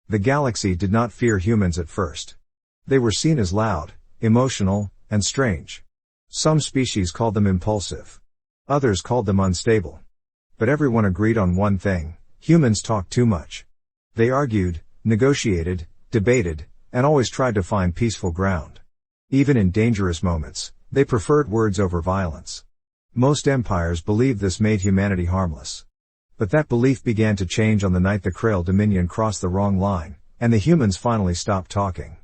The galaxy did not fear humans at first. They were seen as loud, emotional, and strange. Some species called them impulsive. Others called them unstable. But everyone agreed on one thing: humans talked too much. They argued, negotiated, debated, and always tried to find peaceful ground. Even in dangerous moments, they preferred words over violence. Most empires believed this made humanity harmless. But that belief began to change on the night the Krail Dominion crossed the wrong line, and the humans finally stopped talking.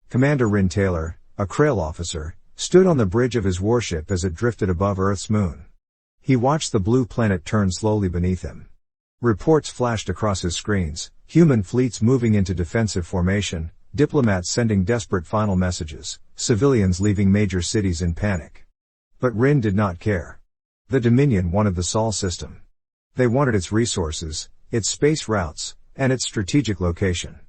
Commander Rin Taylor, a Krail officer, stood on the bridge of his warship as it drifted above Earth's moon. He watched the blue planet turn slowly beneath him. Reports flashed across his screens: human fleets moving into defensive formation, diplomats sending desperate final messages, civilians leaving major cities in panic. But Rin did not care. The Dominion wanted the Sol system. They wanted its resources, its space routes, and its strategic location.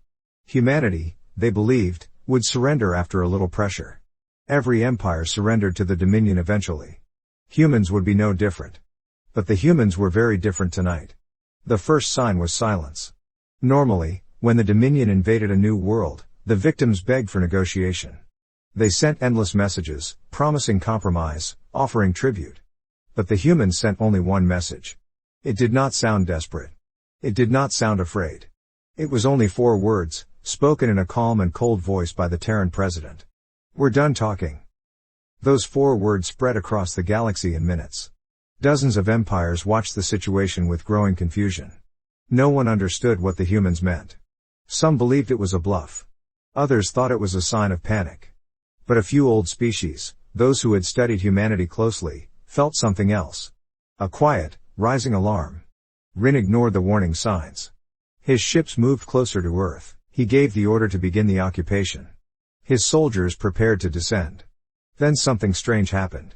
Humanity, they believed, would surrender after a little pressure. Every empire surrendered to the Dominion eventually. Humans would be no different. But the humans were very different tonight. The first sign was silence. Normally, when the Dominion invaded a new world, the victims begged for negotiation. They sent endless messages, promising compromise, offering tribute. But the humans sent only one message. It did not sound desperate. It did not sound afraid. It was only 4 words, spoken in a calm and cold voice by the Terran president. "We're done talking." Those 4 words spread across the galaxy in minutes. Dozens of empires watched the situation with growing confusion. No one understood what the humans meant. Some believed it was a bluff. Others thought it was a sign of panic. But a few old species, those who had studied humanity closely, felt something else. A quiet, rising alarm. Rin ignored the warning signs. His ships moved closer to Earth. He gave the order to begin the occupation. His soldiers prepared to descend. Then something strange happened.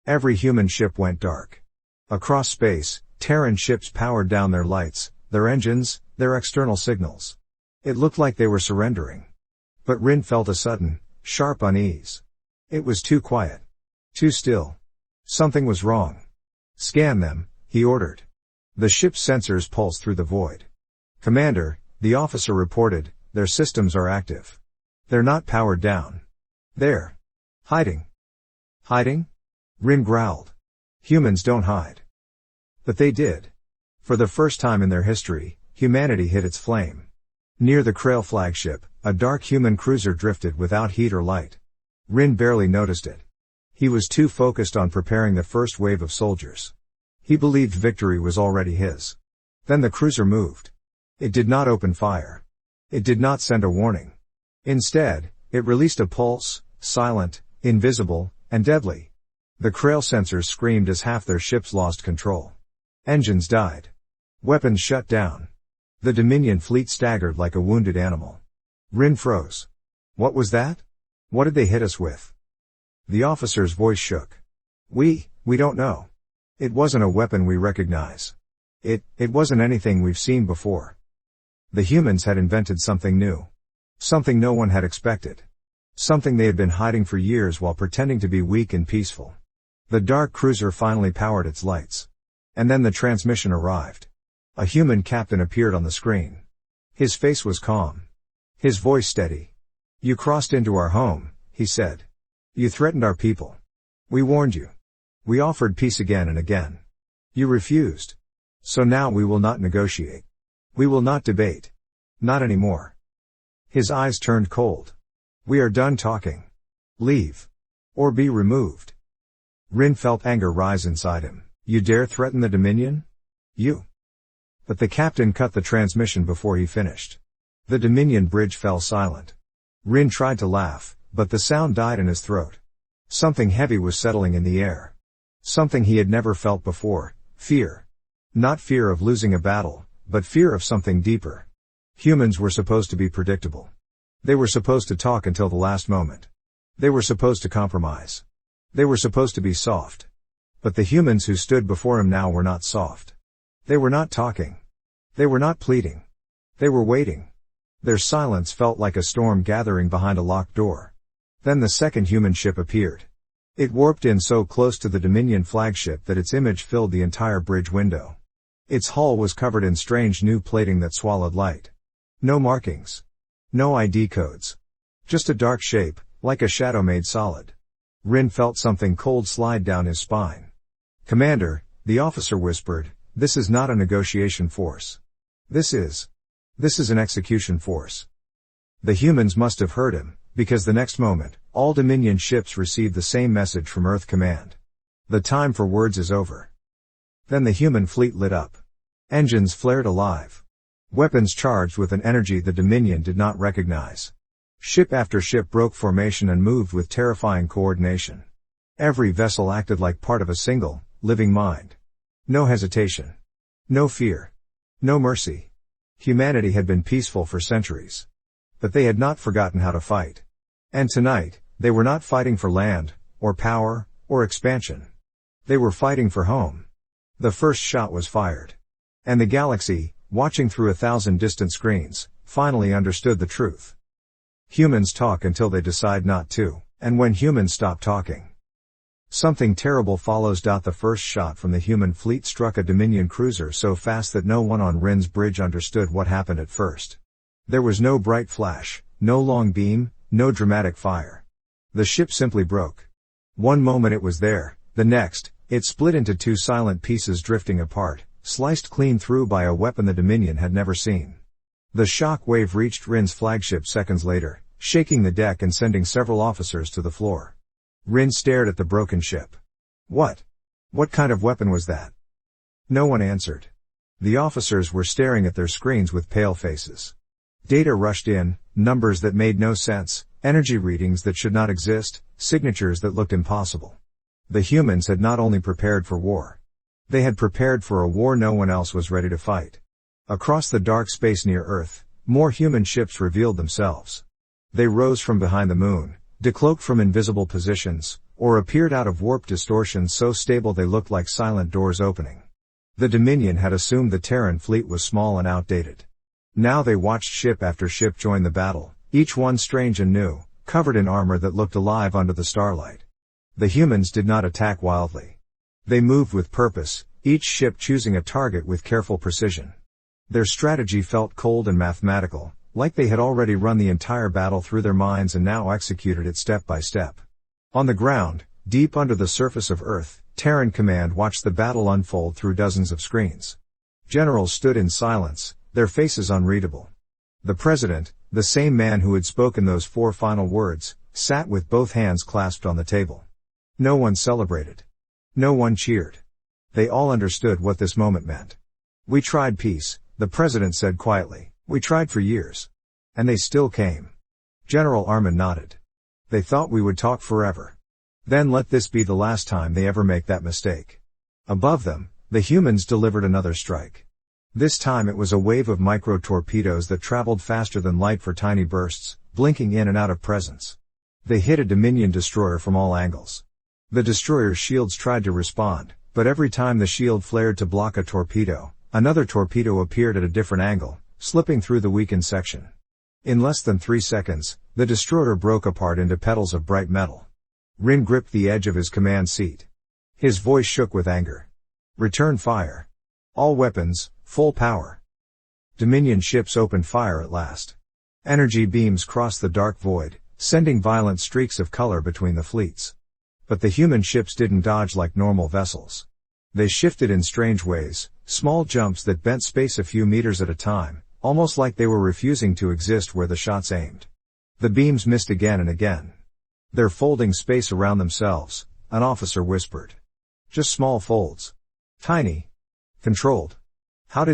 Every human ship went dark. Across space, Terran ships powered down their lights, their engines, their external signals. It looked like they were surrendering. But Rin felt a sudden, sharp unease. It was too quiet. Too still. Something was wrong. "Scan them," he ordered. The ship's sensors pulsed through the void. "Commander," the officer reported, "their systems are active. They're not powered down. They're hiding." "Hiding?" Rin growled. "Humans don't hide." But they did. For the first time in their history, humanity hid its flame. Near the Krail flagship, a dark human cruiser drifted without heat or light. Rin barely noticed it. He was too focused on preparing the first wave of soldiers. He believed victory was already his. Then the cruiser moved. It did not open fire. It did not send a warning. Instead, it released a pulse, silent, invisible, and deadly. The Krail sensors screamed as half their ships lost control. Engines died. Weapons shut down. The Dominion fleet staggered like a wounded animal. Rin froze. What was that? What did they hit us with? The officer's voice shook. We don't know. It wasn't a weapon we recognize. It wasn't anything we've seen before." The humans had invented something new. Something no one had expected. Something they had been hiding for years while pretending to be weak and peaceful. The dark cruiser finally powered its lights. And then the transmission arrived. A human captain appeared on the screen. His face was calm. His voice steady. "You crossed into our home," he said. "You threatened our people. We warned you. We offered peace again and again. You refused. So now we will not negotiate. We will not debate. Not anymore." His eyes turned cold. "We are done talking. Leave. Or be removed." Rin felt anger rise inside him. "You dare threaten the Dominion? You?" But the captain cut the transmission before he finished. The Dominion bridge fell silent. Rin tried to laugh, but the sound died in his throat. Something heavy was settling in the air. Something he had never felt before: fear. Not fear of losing a battle, but fear of something deeper. Humans were supposed to be predictable. They were supposed to talk until the last moment. They were supposed to compromise. They were supposed to be soft. But the humans who stood before him now were not soft. They were not talking. They were not pleading. They were waiting. Their silence felt like a storm gathering behind a locked door. Then the second human ship appeared. It warped in so close to the Dominion flagship that its image filled the entire bridge window. Its hull was covered in strange new plating that swallowed light. No markings. No ID codes. Just a dark shape, like a shadow made solid. Rin felt something cold slide down his spine. "Commander," the officer whispered, "this is not a negotiation force. This is an execution force." The humans must have heard him, because the next moment, all Dominion ships received the same message from Earth Command. "The time for words is over." Then the human fleet lit up. Engines flared alive. Weapons charged with an energy the Dominion did not recognize. Ship after ship broke formation and moved with terrifying coordination. Every vessel acted like part of a single, living mind. No hesitation. No fear. No mercy. Humanity had been peaceful for centuries. But they had not forgotten how to fight. And tonight, they were not fighting for land, or power, or expansion. They were fighting for home. The first shot was fired. And the galaxy, watching through 1,000 distant screens, finally understood the truth. Humans talk until they decide not to, and when humans stop talking, something terrible follows. The first shot from the human fleet struck a Dominion cruiser so fast that no one on Rin's bridge understood what happened at first. There was no bright flash, no long beam, no dramatic fire. The ship simply broke. One moment it was there, the next, it split into two silent pieces drifting apart, sliced clean through by a weapon the Dominion had never seen. The shock wave reached Rin's flagship seconds later, shaking the deck and sending several officers to the floor. Rin stared at the broken ship. What kind of weapon was that? No one answered. The officers were staring at their screens with pale faces. Data rushed in, numbers that made no sense, energy readings that should not exist, signatures that looked impossible. The humans had not only prepared for war. They had prepared for a war no one else was ready to fight. Across the dark space near Earth, more human ships revealed themselves. They rose from behind the moon, decloaked from invisible positions, or appeared out of warp distortions so stable they looked like silent doors opening. The Dominion had assumed the Terran fleet was small and outdated. Now they watched ship after ship join the battle, each one strange and new, covered in armor that looked alive under the starlight. The humans did not attack wildly. They moved with purpose, each ship choosing a target with careful precision. Their strategy felt cold and mathematical, like they had already run the entire battle through their minds and now executed it step by step. On the ground, deep under the surface of Earth, Terran Command watched the battle unfold through dozens of screens. Generals stood in silence, their faces unreadable. The President, the same man who had spoken those 4 final words, sat with both hands clasped on the table. No one celebrated. No one cheered. They all understood what this moment meant. "We tried peace," the President said quietly. "We tried for years. And they still came." General Armin nodded. "They thought we would talk forever. Then let this be the last time they ever make that mistake." Above them, the humans delivered another strike. This time it was a wave of micro-torpedoes that traveled faster than light for tiny bursts, blinking in and out of presence. They hit a Dominion destroyer from all angles. The destroyer's shields tried to respond, but every time the shield flared to block a torpedo, another torpedo appeared at a different angle, slipping through the weakened section. In less than 3 seconds, the destroyer broke apart into petals of bright metal. Rin gripped the edge of his command seat. His voice shook with anger. "Return fire. All weapons, full power." Dominion ships opened fire at last. Energy beams crossed the dark void, sending violent streaks of color between the fleets. But the human ships didn't dodge like normal vessels. They shifted in strange ways, small jumps that bent space a few meters at a time, almost like they were refusing to exist where the shots aimed. The beams missed again and again. "They're folding space around themselves," an officer whispered. "Just small folds. Tiny. Controlled. How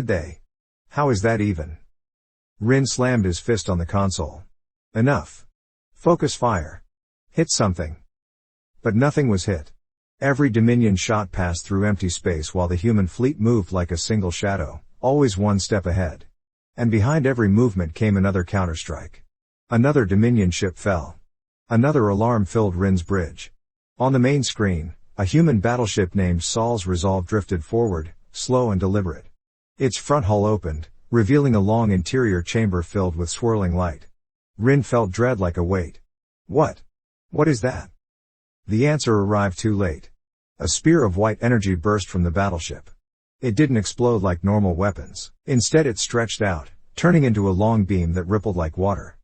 is that even?" Rin slammed his fist on the console. "Enough. Focus fire. Hit something." But nothing was hit. Every Dominion shot passed through empty space while the human fleet moved like a single shadow, always one step ahead. And behind every movement came another counterstrike. Another Dominion ship fell. Another alarm filled Rin's bridge. On the main screen, a human battleship named Sol's Resolve drifted forward, slow and deliberate. Its front hull opened, revealing a long interior chamber filled with swirling light. Rin felt dread like a weight. What is that?" The answer arrived too late. A spear of white energy burst from the battleship. It didn't explode like normal weapons. Instead it stretched out, turning into a long beam that rippled like water.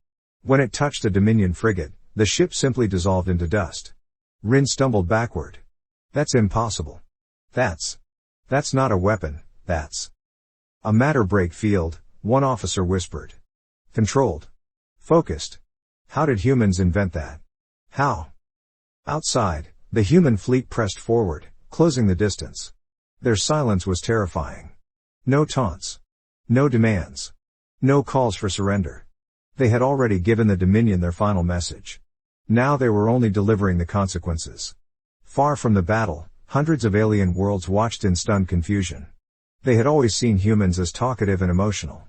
When it touched a Dominion frigate, the ship simply dissolved into dust. Rin stumbled backward. That's impossible. That's not a weapon, that's a matter break field, one officer whispered. Controlled. Focused. How did humans invent that? How? Outside, the human fleet pressed forward, closing the distance. Their silence was terrifying. No taunts. No demands. No calls for surrender. They had already given the Dominion their final message. Now they were only delivering the consequences. Far from the battle, hundreds of alien worlds watched in stunned confusion. They had always seen humans as talkative and emotional.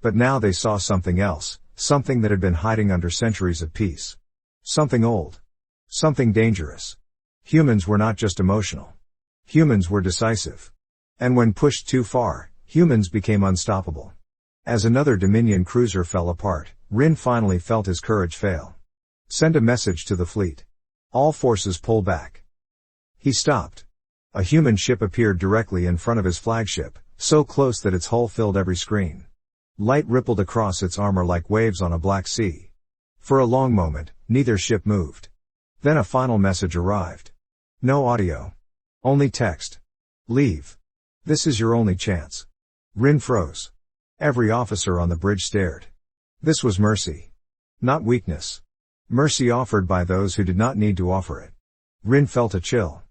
But now they saw something else, something that had been hiding under centuries of peace. Something old. Something dangerous. Humans were not just emotional. Humans were decisive. And when pushed too far, humans became unstoppable. As another Dominion cruiser fell apart, Rin finally felt his courage fail. Send a message to the fleet. All forces pull back. He stopped. A human ship appeared directly in front of his flagship, so close that its hull filled every screen. Light rippled across its armor like waves on a black sea. For a long moment, neither ship moved. Then a final message arrived. No audio. Only text. Leave. This is your only chance. Rin froze. Every officer on the bridge stared. This was mercy. Not weakness. Mercy offered by those who did not need to offer it. Rin felt a chill.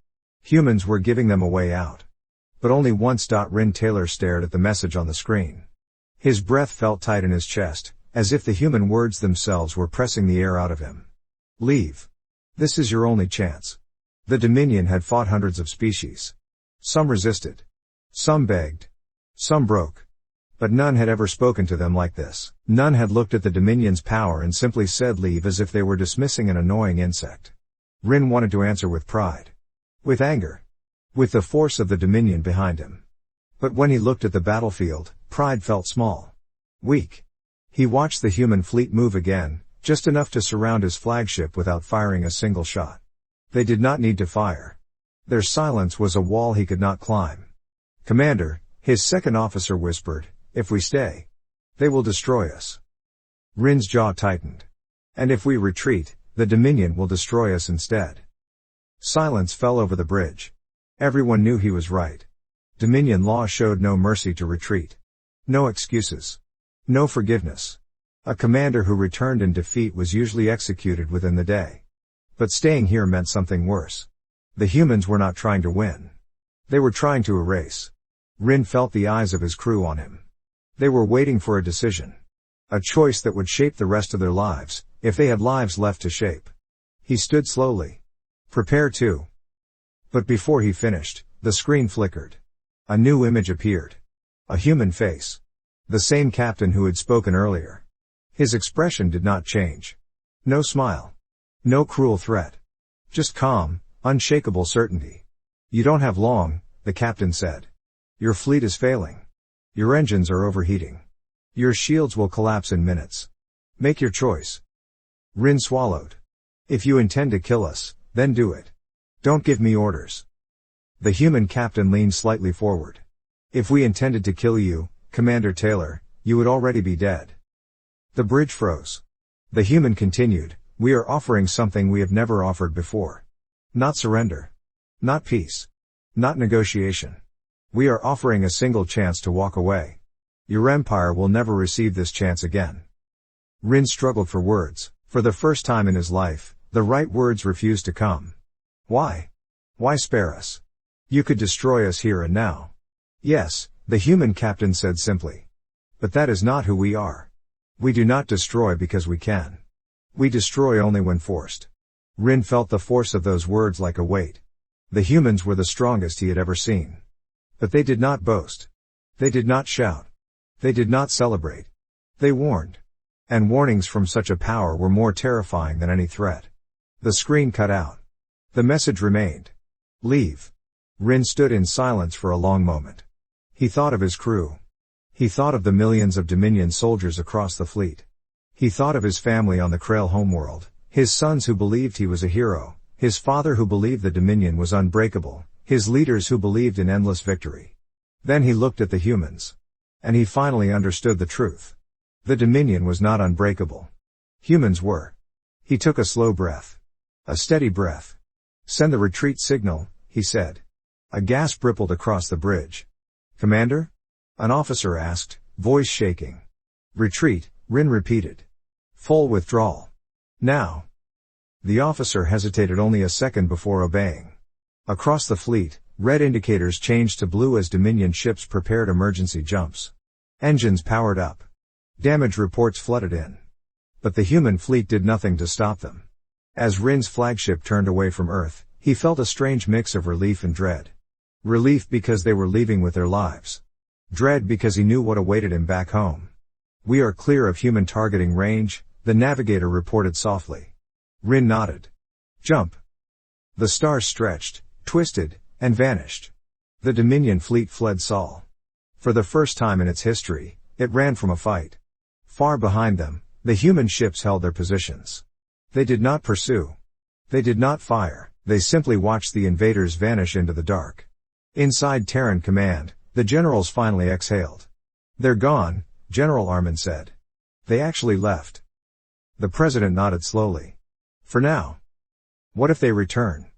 Humans were giving them a way out. But only once. Rin Taylor stared at the message on the screen. His breath felt tight in his chest, as if the human words themselves were pressing the air out of him. Leave. This is your only chance. The Dominion had fought hundreds of species. Some resisted. Some begged. Some broke. But none had ever spoken to them like this. None had looked at the Dominion's power and simply said leave as if they were dismissing an annoying insect. Rin wanted to answer with pride. With anger. With the force of the Dominion behind him. But when he looked at the battlefield, pride felt small. Weak. He watched the human fleet move again, just enough to surround his flagship without firing a single shot. They did not need to fire. Their silence was a wall he could not climb. Commander, his second officer whispered, if we stay, they will destroy us. Rin's jaw tightened. And if we retreat, the Dominion will destroy us instead. Silence fell over the bridge. Everyone knew he was right. Dominion law showed no mercy to retreat. No excuses. No forgiveness. A commander who returned in defeat was usually executed within the day. But staying here meant something worse. The humans were not trying to win. They were trying to erase. Rin felt the eyes of his crew on him. They were waiting for a decision. A choice that would shape the rest of their lives, if they had lives left to shape. He stood slowly. Prepare to. But before he finished, the screen flickered. A new image appeared. A human face. The same captain who had spoken earlier. His expression did not change. No smile. No cruel threat. Just calm, unshakable certainty. You don't have long, the captain said. Your fleet is failing. Your engines are overheating. Your shields will collapse in minutes. Make your choice. Rin swallowed. If you intend to kill us, then do it. Don't give me orders. The human captain leaned slightly forward. If we intended to kill you, Commander Taylor, you would already be dead. The bridge froze. The human continued, we are offering something we have never offered before. Not surrender. Not peace. Not negotiation. We are offering a single chance to walk away. Your empire will never receive this chance again. Rin struggled for words. For the first time in his life, the right words refused to come. Why? Why spare us? You could destroy us here and now. Yes, the human captain said simply. But that is not who we are. We do not destroy because we can. We destroy only when forced. Rin felt the force of those words like a weight. The humans were the strongest he had ever seen. But they did not boast. They did not shout. They did not celebrate. They warned. And warnings from such a power were more terrifying than any threat. The screen cut out. The message remained. Leave. Rin stood in silence for a long moment. He thought of his crew. He thought of the millions of Dominion soldiers across the fleet. He thought of his family on the Krail homeworld, his sons who believed he was a hero, his father who believed the Dominion was unbreakable, his leaders who believed in endless victory. Then he looked at the humans. And he finally understood the truth. The Dominion was not unbreakable. Humans were. He took a slow breath. A steady breath. "Send the retreat signal," he said. A gasp rippled across the bridge. "Commander?" an officer asked, voice shaking. "Retreat," Rin repeated. "Full withdrawal. Now." The officer hesitated only a second before obeying. Across the fleet, red indicators changed to blue as Dominion ships prepared emergency jumps. Engines powered up. Damage reports flooded in. But the human fleet did nothing to stop them. As Rin's flagship turned away from Earth, he felt a strange mix of relief and dread. Relief because they were leaving with their lives. Dread because he knew what awaited him back home. "We are clear of human targeting range," the navigator reported softly. Rin nodded. "Jump." The stars stretched, twisted, and vanished. The Dominion fleet fled Sol. For the first time in its history, it ran from a fight. Far behind them, the human ships held their positions. They did not pursue. They did not fire, they simply watched the invaders vanish into the dark. Inside Terran command, the generals finally exhaled. "They're gone," General Armin said. "They actually left." The president nodded slowly. "For now." "What if they return?"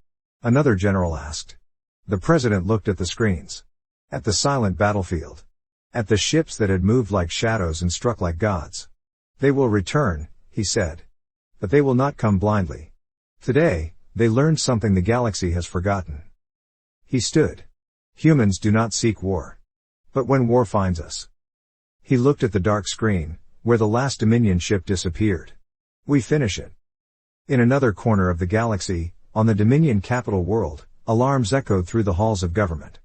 another general asked. The president looked at the screens. At the silent battlefield. At the ships that had moved like shadows and struck like gods. "They will return," he said. "But they will not come blindly. Today, they learned something the galaxy has forgotten." He stood. "Humans do not seek war. But when war finds us." He looked at the dark screen, where the last Dominion ship disappeared. "We finish it." In another corner of the galaxy, on the Dominion capital world, alarms echoed through the halls of government.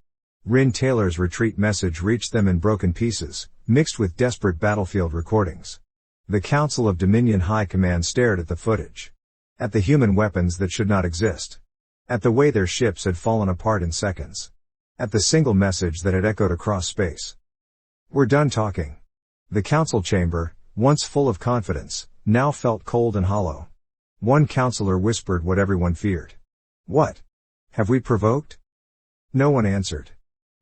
Rin Taylor's retreat message reached them in broken pieces, mixed with desperate battlefield recordings. The Council of Dominion High Command stared at the footage. At the human weapons that should not exist. At the way their ships had fallen apart in seconds. At the single message that had echoed across space. "We're done talking." The council chamber, once full of confidence, now felt cold and hollow. One counselor whispered what everyone feared. "What? Have we provoked?" No one answered.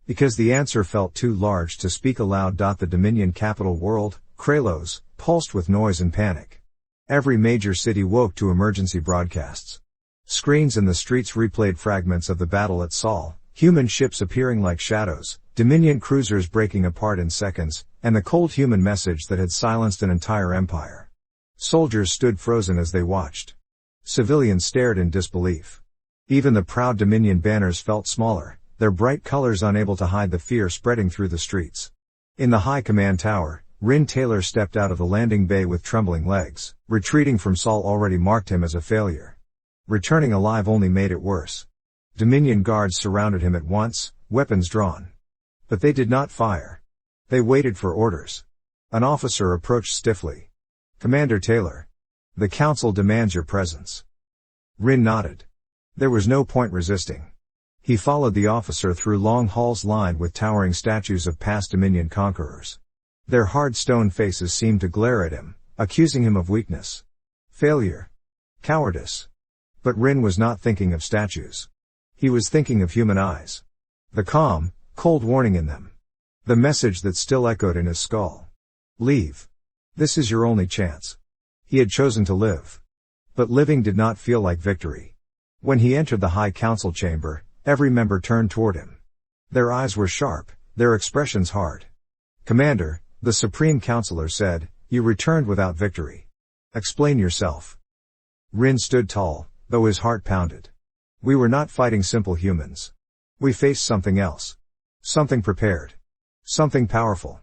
Because the answer felt too large to speak aloud. The Dominion capital world, Kralos, pulsed with noise and panic. Every major city woke to emergency broadcasts. Screens in the streets replayed fragments of the battle at Sol, human ships appearing like shadows, Dominion cruisers breaking apart in seconds, and the cold human message that had silenced an entire empire. Soldiers stood frozen as they watched. Civilians stared in disbelief. Even the proud Dominion banners felt smaller, their bright colors unable to hide the fear spreading through the streets. In the High Command Tower, Rin Taylor stepped out of the landing bay with trembling legs. Retreating from Sol already marked him as a failure. Returning alive only made it worse. Dominion guards surrounded him at once, weapons drawn. But they did not fire. They waited for orders. An officer approached stiffly. "Commander Taylor. The council demands your presence." Rin nodded. There was no point resisting. He followed the officer through long halls lined with towering statues of past Dominion conquerors. Their hard stone faces seemed to glare at him, accusing him of weakness. Failure. Cowardice. But Rin was not thinking of statues. He was thinking of human eyes. The calm, cold warning in them. The message that still echoed in his skull. Leave. This is your only chance. He had chosen to live. But living did not feel like victory. When he entered the High Council chamber, every member turned toward him. Their eyes were sharp, their expressions hard. "Commander," the Supreme Counselor said, "you returned without victory. Explain yourself." Rin stood tall, though his heart pounded. "We were not fighting simple humans. We faced something else. Something prepared. Something powerful.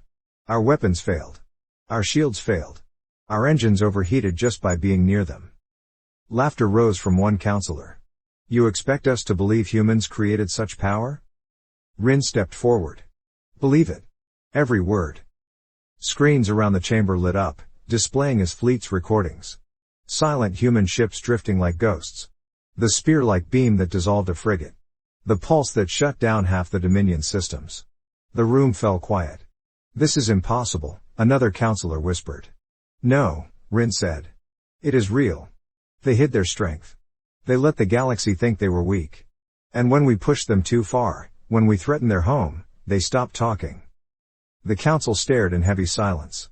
Our weapons failed. Our shields failed. Our engines overheated just by being near them." Laughter rose from one counselor. "You expect us to believe humans created such power?" Rin stepped forward. "Believe it. Every word." Screens around the chamber lit up, displaying his fleet's recordings. Silent human ships drifting like ghosts. The spear-like beam that dissolved a frigate. The pulse that shut down half the Dominion systems. The room fell quiet. "This is impossible," another counselor whispered. "No," Rin said. "It is real. They hid their strength. They let the galaxy think they were weak. And when we pushed them too far, when we threatened their home, they stopped talking." The council stared in heavy silence.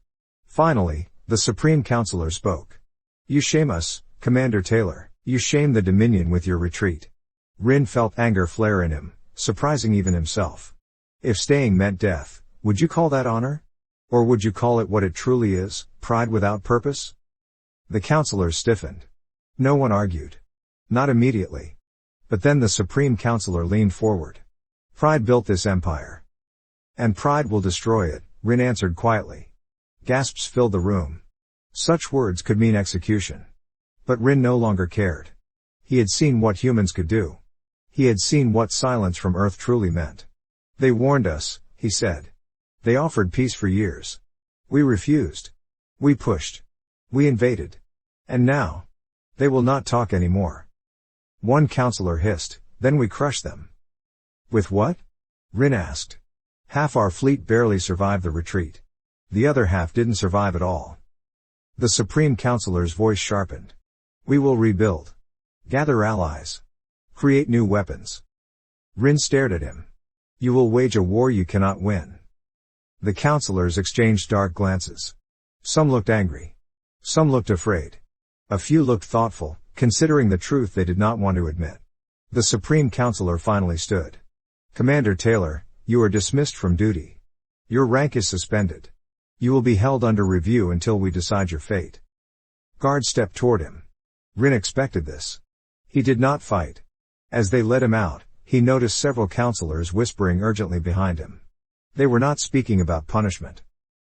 Finally, the Supreme Counselor spoke. You shame us, Commander Taylor. You shame the Dominion with your retreat. Rin felt anger flare in him, surprising even himself. If staying meant death, would you call that honor? Or would you call it what it truly is, pride without purpose? The counselors stiffened. No one argued. Not immediately. But then the Supreme Counselor leaned forward. Pride built this empire. And pride will destroy it, Rin answered quietly. Gasps filled the room. Such words could mean execution. But Rin no longer cared. He had seen what humans could do. He had seen what silence from Earth truly meant. They warned us, he said. They offered peace for years. We refused. We pushed. We invaded. And now? They will not talk anymore. One counselor hissed, then we crushed them. With what? Rin asked. Half our fleet barely survived the retreat. The other half didn't survive at all. The Supreme Counselor's voice sharpened. We will rebuild. Gather allies. Create new weapons. Rin stared at him. You will wage a war you cannot win. The counselors exchanged dark glances. Some looked angry. Some looked afraid. A few looked thoughtful, considering the truth they did not want to admit. The Supreme Counselor finally stood. Commander Taylor, you are dismissed from duty. Your rank is suspended. You will be held under review until we decide your fate. Guards stepped toward him. Rin expected this. He did not fight. As they led him out, he noticed several counselors whispering urgently behind him. They were not speaking about punishment.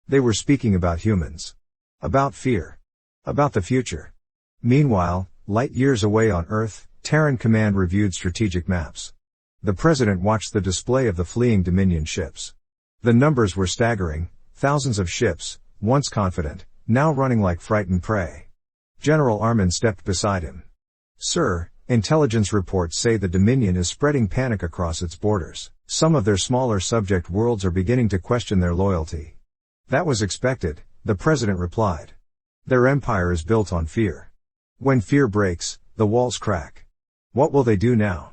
They were speaking about humans. About fear. About the future. Meanwhile, light years away on Earth, Terran Command reviewed strategic maps. The President watched the display of the fleeing Dominion ships. The numbers were staggering, thousands of ships, once confident, now running like frightened prey. General Armin stepped beside him. Sir, intelligence reports say the Dominion is spreading panic across its borders. Some of their smaller subject worlds are beginning to question their loyalty. That was expected, the President replied. Their empire is built on fear. When fear breaks, the walls crack. What will they do now?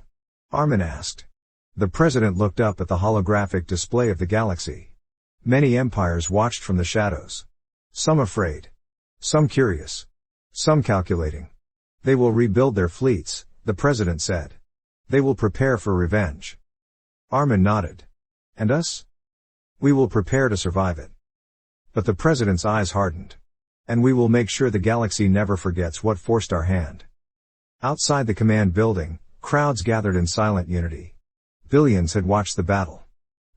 Armin asked. The President looked up at the holographic display of the galaxy. Many empires watched from the shadows. Some afraid. Some curious. Some calculating. They will rebuild their fleets, the President said. They will prepare for revenge. Armin nodded. And us? We will prepare to survive it. But the President's eyes hardened. And we will make sure the galaxy never forgets what forced our hand. Outside the command building, crowds gathered in silent unity. Billions had watched the battle.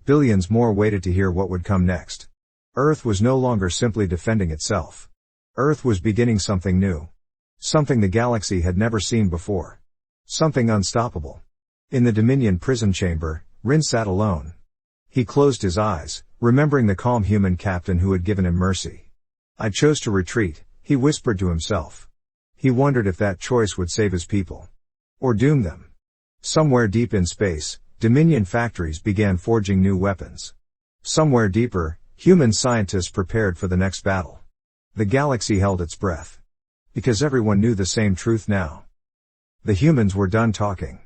Billions more waited to hear what would come next. Earth was no longer simply defending itself. Earth was beginning something new. Something the galaxy had never seen before. Something unstoppable. In the Dominion prison chamber, Rin sat alone. He closed his eyes, remembering the calm human captain who had given him mercy. I chose to retreat, he whispered to himself. He wondered if that choice would save his people. Or doom them. Somewhere deep in space, Dominion factories began forging new weapons. Somewhere deeper, human scientists prepared for the next battle. The galaxy held its breath. Because everyone knew the same truth now. The humans were done talking.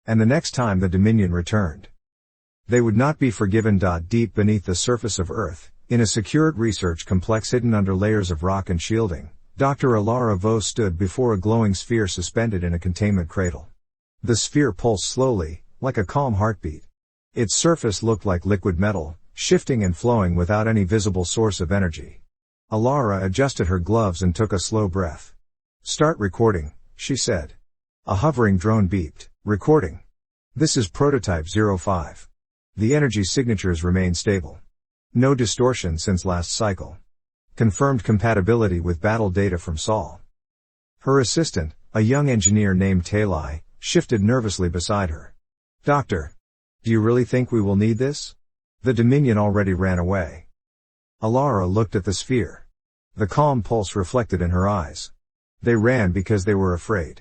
And the next time the Dominion returned, they would not be forgiven. Deep beneath the surface of Earth, in a secured research complex hidden under layers of rock and shielding, Dr. Alara Vos stood before a glowing sphere suspended in a containment cradle. The sphere pulsed slowly, like a calm heartbeat. Its surface looked like liquid metal, shifting and flowing without any visible source of energy. Alara adjusted her gloves and took a slow breath. Start recording, she said. A hovering drone beeped. Recording. This is prototype 05. The energy signatures remain stable. No distortion since last cycle. Confirmed compatibility with battle data from Sol. Her assistant, a young engineer named Talai, shifted nervously beside her. Doctor. Do you really think we will need this? The Dominion already ran away. Alara looked at the sphere. The calm pulse reflected in her eyes. They ran because they were afraid.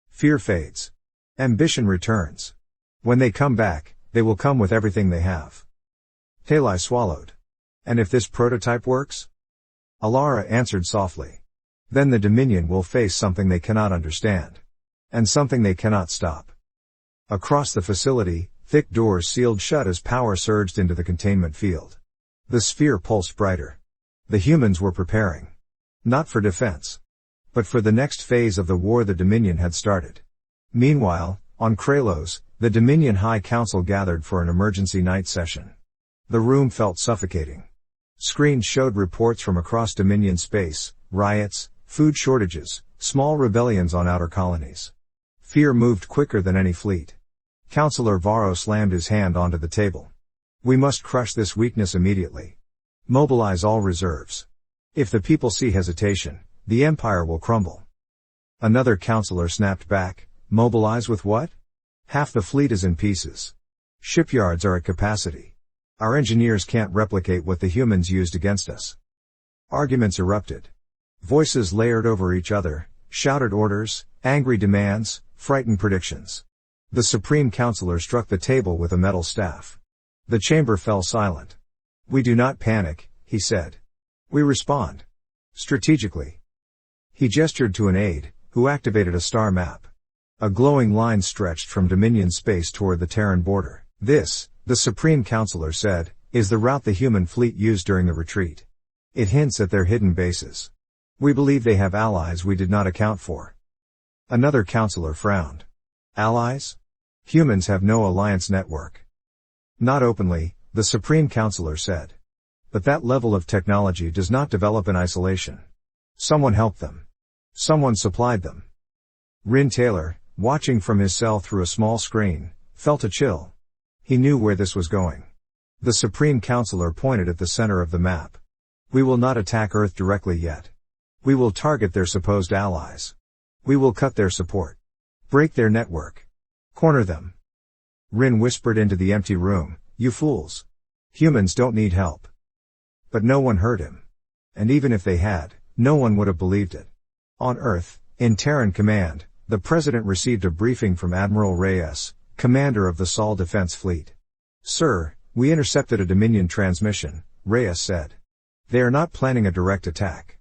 Fear fades. Ambition returns. When they come back, they will come with everything they have. Talai swallowed. And if this prototype works? Alara answered softly. Then the Dominion will face something they cannot understand. And something they cannot stop. Across the facility, thick doors sealed shut as power surged into the containment field. The sphere pulsed brighter. The humans were preparing. Not for defense. But for the next phase of the war the Dominion had started. Meanwhile, on Kralos, the Dominion High Council gathered for an emergency night session. The room felt suffocating. Screens showed reports from across Dominion space, riots, food shortages, small rebellions on outer colonies. Fear moved quicker than any fleet. Councillor Varro slammed his hand onto the table. We must crush this weakness immediately. Mobilize all reserves. If the people see hesitation, the Empire will crumble. Another councillor snapped back, mobilize with what? Half the fleet is in pieces. Shipyards are at capacity. Our engineers can't replicate what the humans used against us. Arguments erupted. Voices layered over each other, shouted orders, angry demands, frightened predictions. The Supreme Councillor struck the table with a metal staff. The chamber fell silent. We do not panic, he said. We respond. Strategically. He gestured to an aide, who activated a star map. A glowing line stretched from Dominion space toward the Terran border. This, the Supreme Councillor said, is the route the human fleet used during the retreat. It hints at their hidden bases. We believe they have allies we did not account for. Another councillor frowned. Allies? Humans have no alliance network. Not openly, the Supreme Councillor said. But that level of technology does not develop in isolation. Someone helped them. Someone supplied them. Rin Taylor, watching from his cell through a small screen, felt a chill. He knew where this was going. The Supreme Councillor pointed at the center of the map. We will not attack Earth directly yet. We will target their supposed allies. We will cut their support. Break their network. Corner them. Rin whispered into the empty room, you fools. Humans don't need help. But no one heard him. And even if they had, no one would have believed it. On Earth, in Terran Command, the President received a briefing from Admiral Reyes, commander of the Sol Defense Fleet. Sir, we intercepted a Dominion transmission, Reyes said. They are not planning a direct attack.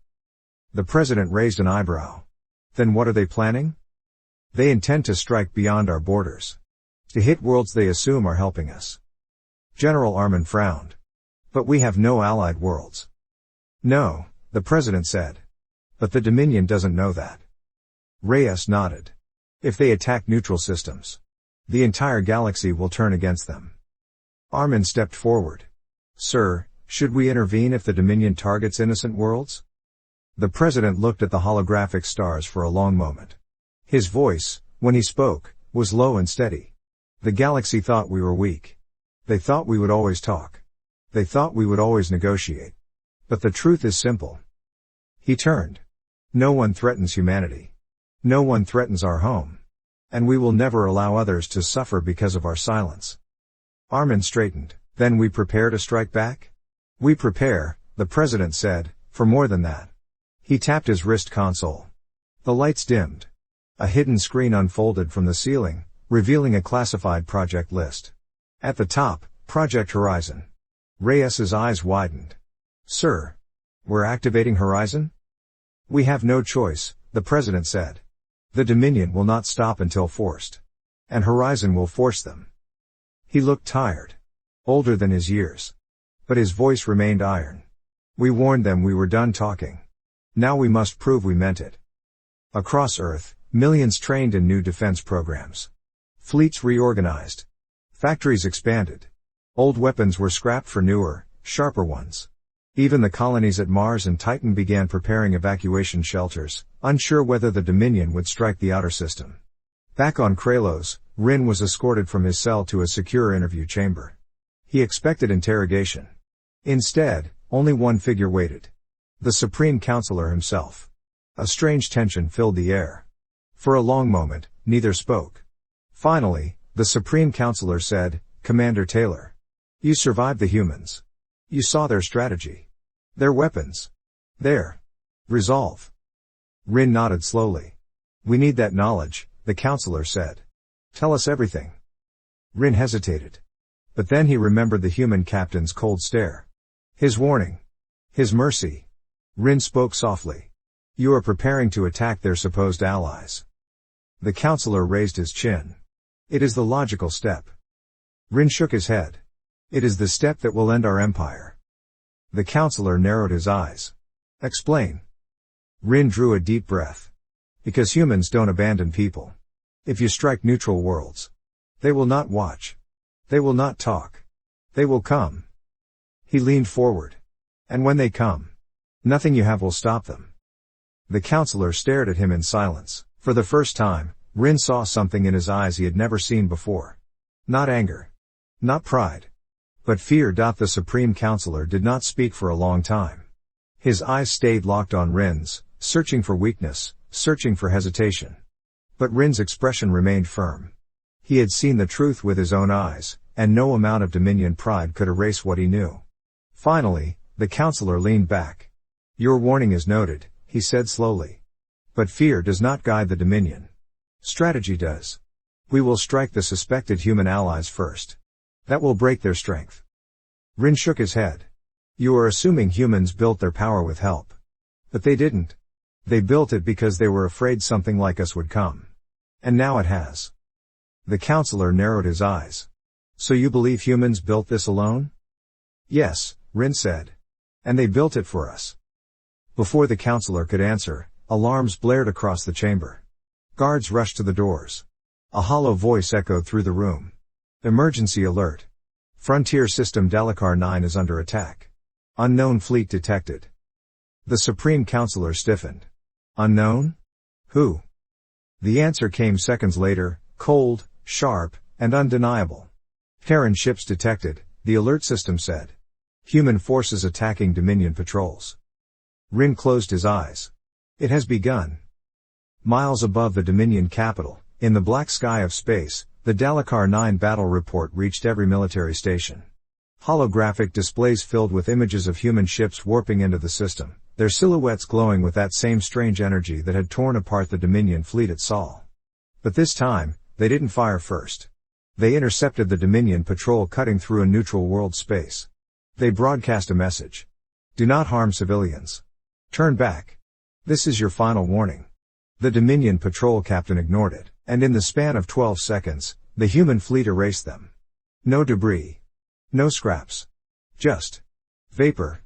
The President raised an eyebrow. Then what are they planning? They intend to strike beyond our borders. To hit worlds they assume are helping us. General Armin frowned. But we have no allied worlds. No, the President said. But the Dominion doesn't know that. Reyes nodded. If they attack neutral systems, the entire galaxy will turn against them. Armin stepped forward. Sir, should we intervene if the Dominion targets innocent worlds? The President looked at the holographic stars for a long moment. His voice, when he spoke, was low and steady. The galaxy thought we were weak. They thought we would always talk. They thought we would always negotiate. But the truth is simple. He turned. No one threatens humanity. No one threatens our home. And we will never allow others to suffer because of our silence. Armin straightened. Then we prepare to strike back? We prepare, the President said, for more than that. He tapped his wrist console. The lights dimmed. A hidden screen unfolded from the ceiling, revealing a classified project list. At the top, Project Horizon. Reyes's eyes widened. Sir, we're activating Horizon? We have no choice, the President said. The Dominion will not stop until forced. And Horizon will force them. He looked tired. Older than his years. But his voice remained iron. We warned them we were done talking. Now we must prove we meant it. Across Earth, millions trained in new defense programs. Fleets reorganized. Factories expanded. Old weapons were scrapped for newer, sharper ones. Even the colonies at Mars and Titan began preparing evacuation shelters, unsure whether the Dominion would strike the outer system. Back on Kralos, Rin was escorted from his cell to a secure interview chamber. He expected interrogation. Instead, only one figure waited. The Supreme Councillor himself. A strange tension filled the air. For a long moment, neither spoke. Finally, the Supreme Councillor said, Commander Taylor. You survived the humans. You saw their strategy. Their weapons. Their resolve. Rin nodded slowly. We need that knowledge, the Councillor said. Tell us everything. Rin hesitated. But then he remembered the human captain's cold stare. His warning. His mercy. Rin spoke softly. You are preparing to attack their supposed allies. The Councillor raised his chin. It is the logical step. Rin shook his head. It is the step that will end our empire. The counselor narrowed his eyes. Explain. Rin drew a deep breath. Because humans don't abandon people. If you strike neutral worlds, they will not watch. They will not talk. They will come. He leaned forward. And when they come, nothing you have will stop them. The counselor stared at him in silence. For the first time, Rin saw something in his eyes he had never seen before. Not anger. Not pride. But fear. The Supreme Counselor did not speak for a long time. His eyes stayed locked on Rin's, searching for weakness, searching for hesitation. But Rin's expression remained firm. He had seen the truth with his own eyes, and no amount of Dominion pride could erase what he knew. Finally, the counselor leaned back. Your warning is noted, he said slowly. But fear does not guide the Dominion. Strategy does. We will strike the suspected human allies first. That will break their strength. Rin shook his head. You are assuming humans built their power with help. But they didn't. They built it because they were afraid something like us would come. And now it has. The counselor narrowed his eyes. So you believe humans built this alone? Yes, Rin said. And they built it for us. Before the counselor could answer, alarms blared across the chamber. Guards rushed to the doors. A hollow voice echoed through the room. Emergency alert. Frontier system Dalekar 9 is under attack. Unknown fleet detected. The Supreme Counselor stiffened. Unknown? Who? The answer came seconds later, cold, sharp, and undeniable. Terran ships detected, the alert system said. Human forces attacking Dominion patrols. Rin closed his eyes. It has begun. Miles above the Dominion capital, in the black sky of space, the Dalekar 9 battle report reached every military station. Holographic displays filled with images of human ships warping into the system, their silhouettes glowing with that same strange energy that had torn apart the Dominion fleet at Sol. But this time, they didn't fire first. They intercepted the Dominion patrol cutting through a neutral world space. They broadcast a message. Do not harm civilians. Turn back. This is your final warning. The Dominion patrol captain ignored it, and in the span of 12 seconds, the human fleet erased them. No debris. No scraps. Just vapor.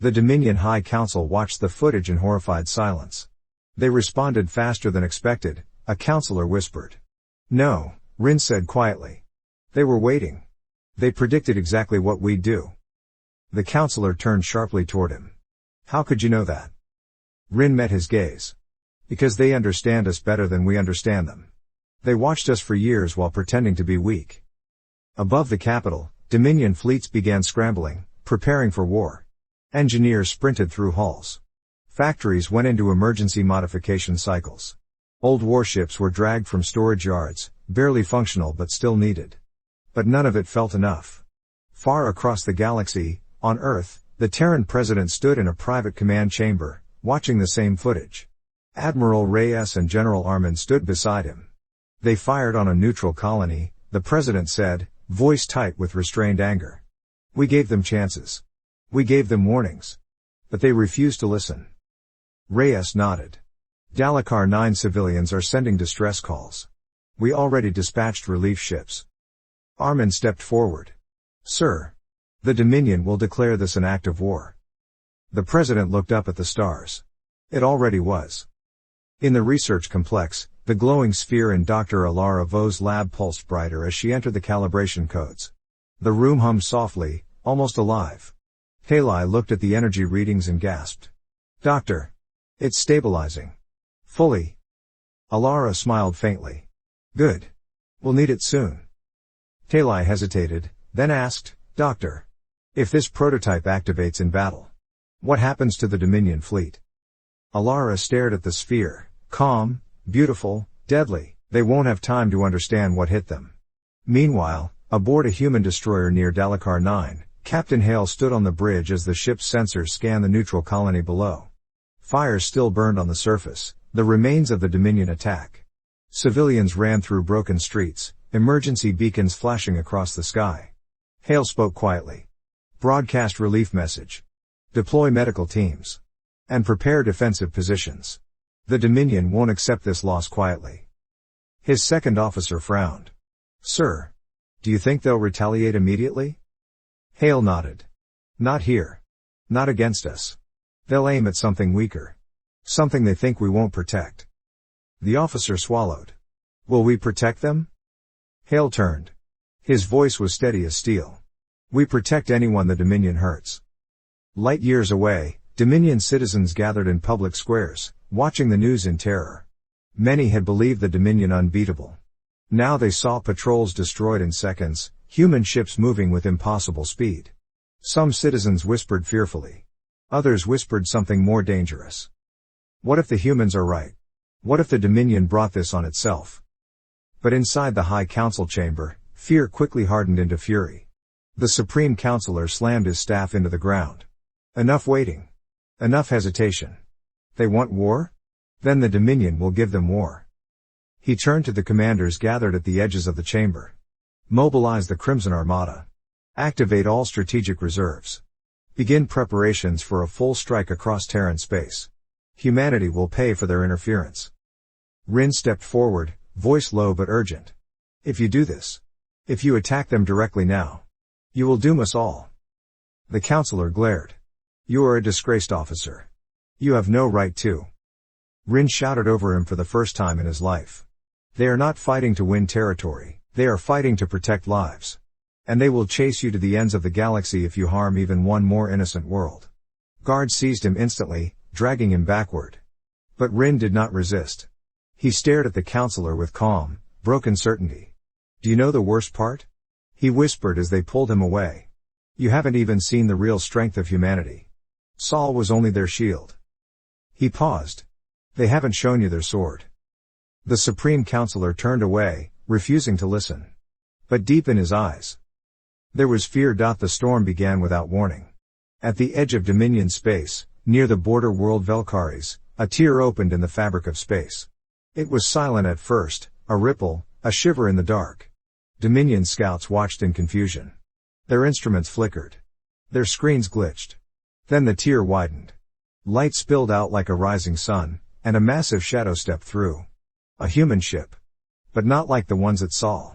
The Dominion High Council watched the footage in horrified silence. They responded faster than expected, a counselor whispered. No, Rin said quietly. They were waiting. They predicted exactly what we'd do. The counselor turned sharply toward him. How could you know that? Rin met his gaze. Because they understand us better than we understand them. They watched us for years while pretending to be weak. Above the capital, Dominion fleets began scrambling, preparing for war. Engineers sprinted through halls. Factories went into emergency modification cycles. Old warships were dragged from storage yards, barely functional but still needed. But none of it felt enough. Far across the galaxy, on Earth, the Terran president stood in a private command chamber, watching the same footage. Admiral Reyes and General Armin stood beside him. They fired on a neutral colony, the president said, voice tight with restrained anger. We gave them chances. We gave them warnings. But they refused to listen. Reyes nodded. Dalekar 9 civilians are sending distress calls. We already dispatched relief ships. Armin stepped forward. Sir. The Dominion will declare this an act of war. The president looked up at the stars. It already was. In the research complex, the glowing sphere in Dr. Alara Vo's lab pulsed brighter as she entered the calibration codes. The room hummed softly, almost alive. Haley looked at the energy readings and gasped. Doctor. It's stabilizing. Fully. Alara smiled faintly. Good. We'll need it soon. Haley hesitated, then asked, Doctor. If this prototype activates in battle, what happens to the Dominion fleet? Alara stared at the sphere, calm, beautiful, deadly. They won't have time to understand what hit them. Meanwhile, aboard a human destroyer near Dalekar 9, Captain Hale stood on the bridge as the ship's sensors scanned the neutral colony below. Fires still burned on the surface, the remains of the Dominion attack. Civilians ran through broken streets, emergency beacons flashing across the sky. Hale spoke quietly. Broadcast relief message. Deploy medical teams. And prepare defensive positions. The Dominion won't accept this loss quietly. His second officer frowned. Sir. Do you think they'll retaliate immediately? Hale nodded. Not here. Not against us. They'll aim at something weaker. Something they think we won't protect. The officer swallowed. Will we protect them? Hale turned. His voice was steady as steel. We protect anyone the Dominion hurts. Light years away, Dominion citizens gathered in public squares, watching the news in terror. Many had believed the Dominion unbeatable. Now they saw patrols destroyed in seconds, human ships moving with impossible speed. Some citizens whispered fearfully. Others whispered something more dangerous. What if the humans are right? What if the Dominion brought this on itself? But inside the High Council chamber, fear quickly hardened into fury. The Supreme Councilor slammed his staff into the ground. Enough waiting. Enough hesitation. They want war? Then the Dominion will give them war. He turned to the commanders gathered at the edges of the chamber. Mobilize the Crimson Armada. Activate all strategic reserves. Begin preparations for a full strike across Terran space. Humanity will pay for their interference. Rin stepped forward, voice low but urgent. If you do this, if you attack them directly now, you will doom us all. The counselor glared. You are a disgraced officer. You have no right to. Rin shouted over him for the first time in his life. They are not fighting to win territory, they are fighting to protect lives. And they will chase you to the ends of the galaxy if you harm even one more innocent world. Guards seized him instantly, dragging him backward. But Rin did not resist. He stared at the counselor with calm, broken certainty. Do you know the worst part? He whispered as they pulled him away. You haven't even seen the real strength of humanity. Saul was only their shield. He paused. They haven't shown you their sword. The Supreme Councilor turned away, refusing to listen. But deep in his eyes, there was fear. The storm began without warning. At the edge of Dominion space, near the border world Velkaris, a tear opened in the fabric of space. It was silent at first, a ripple, a shiver in the dark. Dominion scouts watched in confusion. Their instruments flickered. Their screens glitched. Then the tear widened. Light spilled out like a rising sun, and a massive shadow stepped through. A human ship. But not like the ones it saw.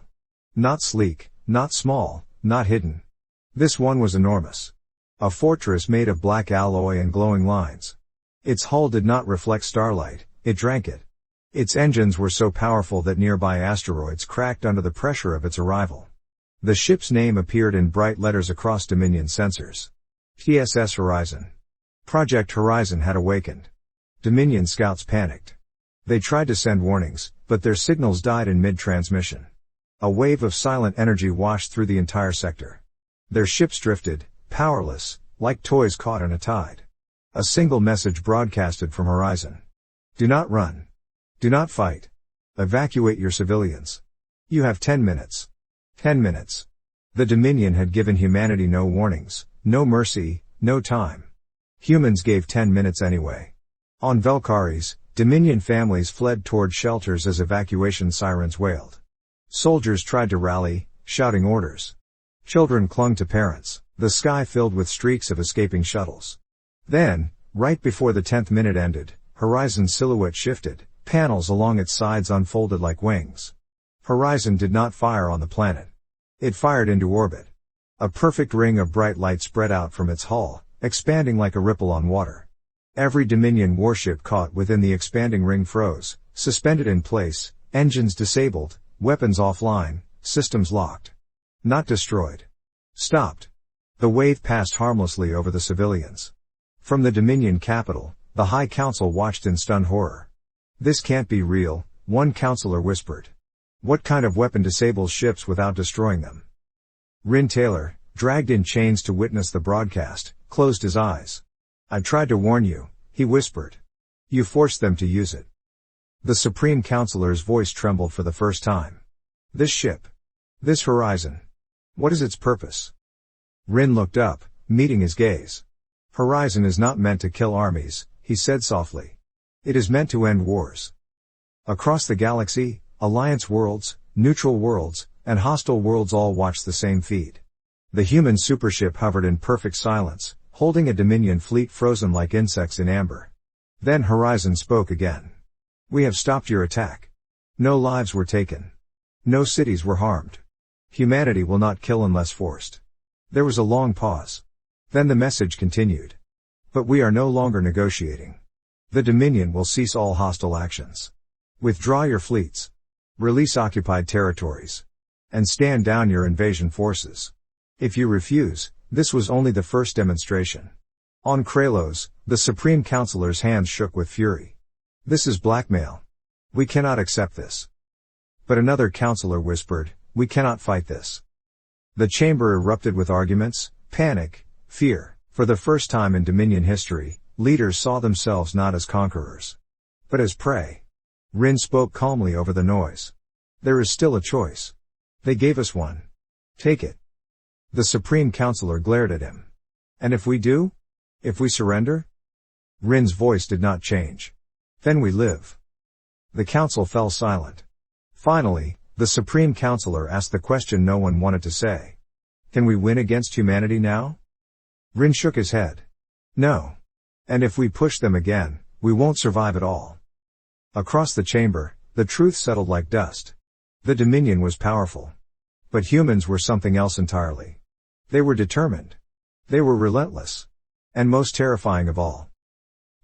Not sleek, not small, not hidden. This one was enormous. A fortress made of black alloy and glowing lines. Its hull did not reflect starlight, it drank it. Its engines were so powerful that nearby asteroids cracked under the pressure of its arrival. The ship's name appeared in bright letters across Dominion sensors. TSS Horizon. Project Horizon had awakened. Dominion scouts panicked. They tried to send warnings, but their signals died in mid-transmission. A wave of silent energy washed through the entire sector. Their ships drifted, powerless, like toys caught in a tide. A single message broadcasted from Horizon. Do not run. Do not fight. Evacuate your civilians. You have 10 minutes. 10 minutes. The Dominion had given humanity no warnings, no mercy, no time. Humans gave 10 minutes anyway. On Velkaris, Dominion families fled toward shelters as evacuation sirens wailed. Soldiers tried to rally, shouting orders. Children clung to parents, the sky filled with streaks of escaping shuttles. Then, right before the 10th minute ended, Horizon's silhouette shifted, panels along its sides unfolded like wings. Horizon did not fire on the planet. It fired into orbit. A perfect ring of bright light spread out from its hull, expanding like a ripple on water. Every Dominion warship caught within the expanding ring froze, suspended in place, engines disabled, weapons offline, systems locked. Not destroyed. Stopped. The wave passed harmlessly over the civilians. From the Dominion capital, the High Council watched in stunned horror. This can't be real, one counselor whispered. What kind of weapon disables ships without destroying them? Rin Taylor, dragged in chains to witness the broadcast, closed his eyes. I tried to warn you, he whispered. You forced them to use it. The Supreme Counselor's voice trembled for the first time. This ship. This Horizon. What is its purpose? Rin looked up, meeting his gaze. Horizon is not meant to kill armies, he said softly. It is meant to end wars. Across the galaxy, Alliance worlds, neutral worlds, and hostile worlds all watched the same feed. The human supership hovered in perfect silence, holding a Dominion fleet frozen like insects in amber. Then Horizon spoke again. We have stopped your attack. No lives were taken. No cities were harmed. Humanity will not kill unless forced. There was a long pause. Then the message continued. But we are no longer negotiating. The Dominion will cease all hostile actions. Withdraw your fleets. Release occupied territories. And stand down your invasion forces. If you refuse, this was only the first demonstration. On Kralos, the Supreme Councilor's hands shook with fury. This is blackmail. We cannot accept this. But another councilor whispered, we cannot fight this. The chamber erupted with arguments, panic, fear. For the first time in Dominion history, leaders saw themselves not as conquerors, but as prey. Rin spoke calmly over the noise. There is still a choice. They gave us one. Take it. The Supreme Councilor glared at him. And if we do? If we surrender? Rin's voice did not change. Then we live. The council fell silent. Finally, the Supreme Councilor asked the question no one wanted to say. Can we win against humanity now? Rin shook his head. No. And if we push them again, we won't survive at all. Across the chamber, the truth settled like dust. The Dominion was powerful. But humans were something else entirely. They were determined. They were relentless. And most terrifying of all.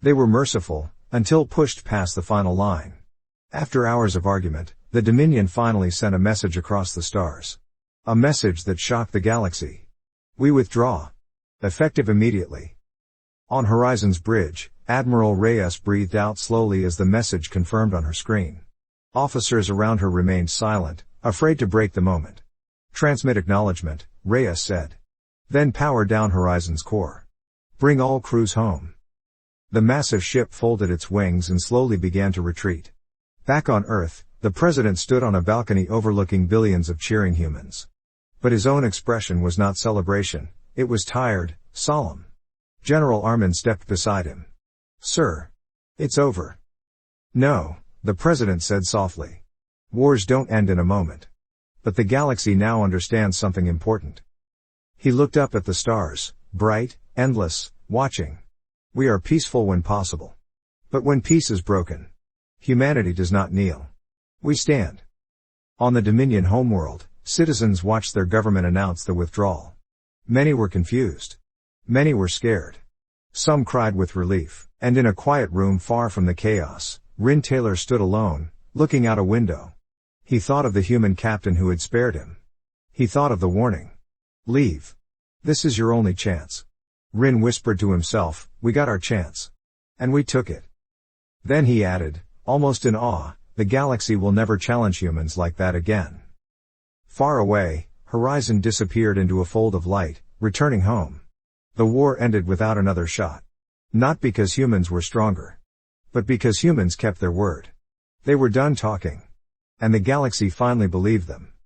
They were merciful, until pushed past the final line. After hours of argument, the Dominion finally sent a message across the stars. A message that shocked the galaxy. We withdraw. Effective immediately. On Horizon's bridge, Admiral Reyes breathed out slowly as the message confirmed on her screen. Officers around her remained silent, afraid to break the moment. Transmit acknowledgement, Reyes said. Then power down Horizon's core. Bring all crews home. The massive ship folded its wings and slowly began to retreat. Back on Earth, the president stood on a balcony overlooking billions of cheering humans. But his own expression was not celebration, it was tired, solemn. General Armin stepped beside him. Sir. It's over. No, the president said softly. Wars don't end in a moment. But the galaxy now understands something important. He looked up at the stars, bright, endless, watching. We are peaceful when possible. But when peace is broken, humanity does not kneel. We stand. On the Dominion homeworld, citizens watched their government announce the withdrawal. Many were confused. Many were scared. Some cried with relief, and in a quiet room far from the chaos, Rin Taylor stood alone, looking out a window. He thought of the human captain who had spared him. He thought of the warning. Leave. This is your only chance. Rin whispered to himself, we got our chance. And we took it. Then he added, almost in awe, the galaxy will never challenge humans like that again. Far away, Horizon disappeared into a fold of light, returning home. The war ended without another shot. Not because humans were stronger. But because humans kept their word. They were done talking. And the galaxy finally believed them.